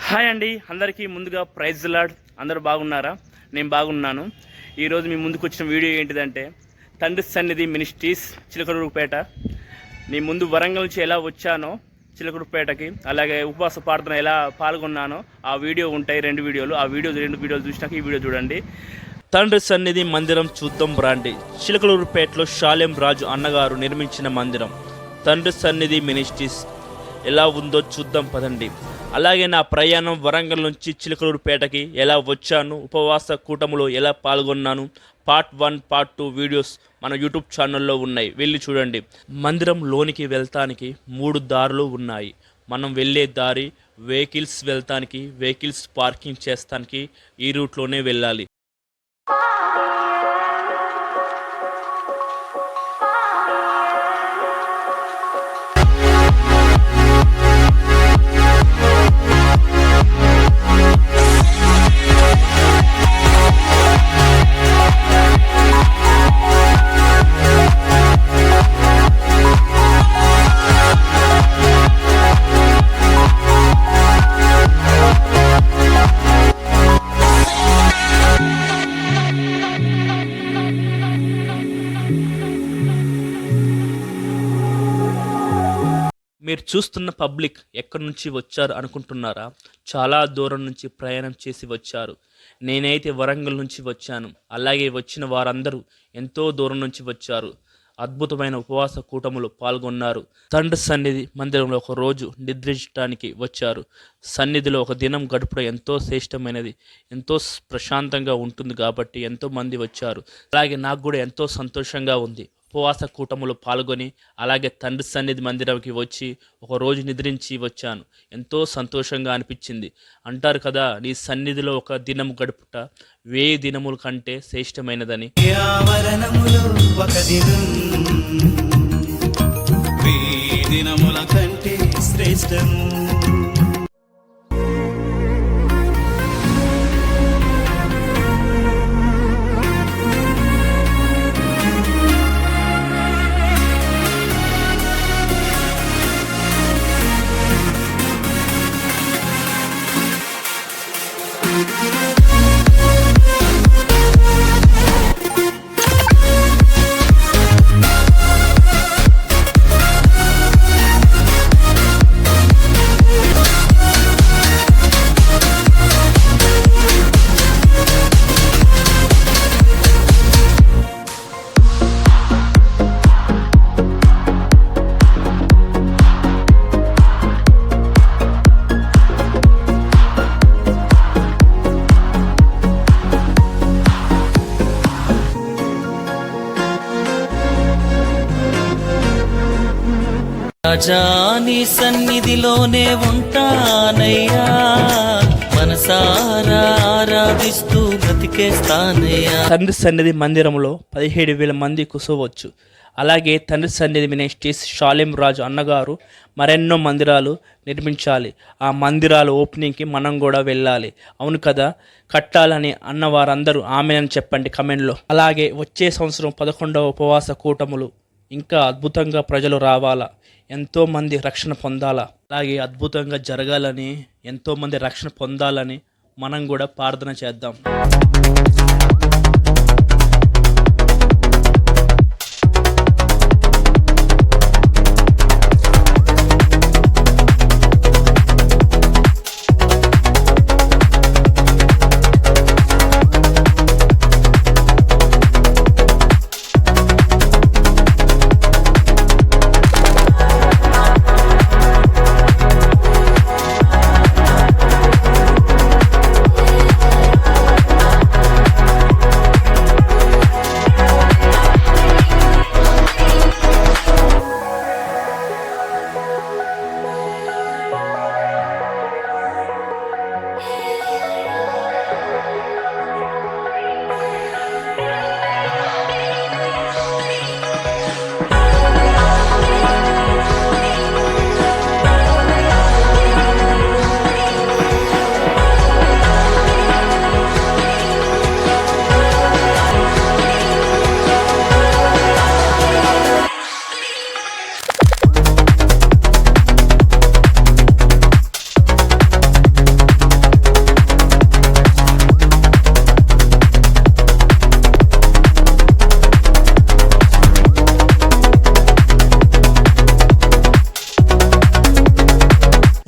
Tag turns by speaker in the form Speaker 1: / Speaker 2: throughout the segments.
Speaker 1: Hi అండి, అందరికీ ముందుగా ప్రైజ్ లార్డ్. అందరూ బాగున్నారా? నేను బాగున్నాను. ఈరోజు మీ ముందుకు వచ్చిన వీడియో ఏంటిదంటే తండ్రి సన్నిధి మినిస్ట్రీస్ చిలకలూరుపేట. నేను ముందు వరంగల్ నుంచి ఎలా వచ్చానో చిలకలూరుపేటకి, అలాగే ఉపవాస ప్రార్థన ఎలా పాల్గొన్నానో ఆ వీడియో ఉంటాయి. రెండు వీడియోలు చూసినాక ఈ వీడియో చూడండి. తండ్రి సన్నిధి మందిరం చూద్దాం రండి. చిలకలూరుపేటలో షాలేం రాజు అన్నగారు నిర్మించిన మందిరం తండ్రి సన్నిధి మినిస్ట్రీస్ ఎలా ఉందో చూద్దాం పదండి. అలాగే నా ప్రయాణం వరంగల్ నుంచి చిలకలూరుపేటకి ఎలా వచ్చాను, ఉపవాస కూటములో ఎలా పాల్గొన్నాను, పార్ట్ 1 పార్ట్ 2 వీడియోస్ మన యూట్యూబ్ ఛానల్లో ఉన్నాయి, వెళ్ళి చూడండి. మందిరం లోనికి వెళ్తానికి 3 దారులు ఉన్నాయి. మనం వెళ్ళే దారి వెహికల్స్ వెళ్తానికి, వెహికల్స్ పార్కింగ్ చేస్తానికి ఈ రూట్లోనే వెళ్ళాలి. మీరు చూస్తున్న పబ్లిక్ ఎక్కడి నుంచి వచ్చారు అనుకుంటున్నారా? చాలా దూరం నుంచి ప్రయాణం చేసి వచ్చారు. నేనైతే వరంగల్ నుంచి వచ్చాను. అలాగే వచ్చిన వారందరూ ఎంతో దూరం నుంచి వచ్చారు. అద్భుతమైన ఉపవాస కూటములు పాల్గొన్నారు. తండ్రి సన్నిధి మందిరంలో ఒక రోజు నిద్రించడానికి వచ్చారు. సన్నిధిలో ఒక దినం గడుపుట ఎంతో శ్రేష్టమైనది, ఎంతో ప్రశాంతంగా ఉంటుంది కాబట్టి ఎంతోమంది వచ్చారు. అలాగే నాకు కూడా ఎంతో సంతోషంగా ఉంది. ఉపవాస కూటములు పాల్గొని అలాగే తండ్రి సన్నిధి మందిరంకి వచ్చి ఒక రోజు నిద్రించి వచ్చాను. ఎంతో సంతోషంగా అనిపించింది. అంటారు కదా, నీ సన్నిధిలో ఒక దినం గడుపుట 1000 దినముల కంటే శ్రేష్టమైనదని.
Speaker 2: రాజాని సన్నిధిలోనే ఉంటానయ్యా, మనసారా ఆరాధిస్తూ బ్రతికేస్తానయ్యా.
Speaker 1: తండ్రి సన్నిధి మందిరంలో 17,000 మంది కూర్చోవచ్చు. అలాగే తండ్రి సన్నిధి మినిస్ట్రీస్ షాలేం రాజు అన్నగారు మరెన్నో మందిరాలు నిర్మించాలి. ఆ మందిరాల ఓపెనింగ్కి మనం కూడా వెళ్ళాలి. అవును కదా, కట్టాలని అన్న వారందరూ ఆమె అని చెప్పండి కమెంట్లో. అలాగే వచ్చే సంవత్సరం 11వ ఉపవాస కూటములు ఇంకా అద్భుతంగా ప్రజలు రావాలా, ఎంతోమంది రక్షణ పొందాలా, అలాగే అద్భుతంగా జరగాలని, ఎంతోమంది రక్షణ పొందాలని మనం కూడా ప్రార్థన చేద్దాం.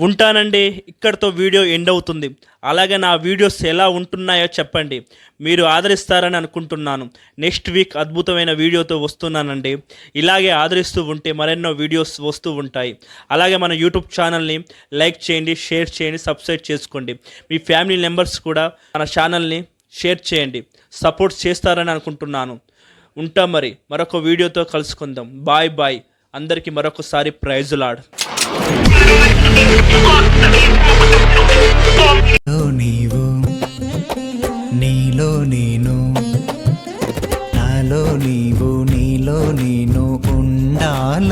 Speaker 1: ఉంటానండి. ఇక్కడితో వీడియో ఎండ్ అవుతుంది. అలాగే నా వీడియోస్ ఎలా ఉంటున్నాయో చెప్పండి. మీరు ఆదరిస్తారని అనుకుంటున్నాను. నెక్స్ట్ వీక్ అద్భుతమైన వీడియోతో వస్తున్నానండి. ఇలాగే ఆదరిస్తూ ఉంటే మరెన్నో వీడియోస్ వస్తూ ఉంటాయి. అలాగే మన యూట్యూబ్ ఛానల్ని లైక్ చేయండి, షేర్ చేయండి, సబ్స్క్రైబ్ చేసుకోండి. మీ ఫ్యామిలీ మెంబర్స్ కూడా మన ఛానల్ని షేర్ చేయండి. సపోర్ట్ చేస్తారని అనుకుంటున్నాను. ఉంటాం మరి. మరొక వీడియోతో కలుసుకుందాం. Bye bye. అందరికీ మరొకసారి ప్రైజ్ లార్డ్.
Speaker 3: నీవు నీలో నేను, నాలో నీవు, నీలో నేను ఉండాల.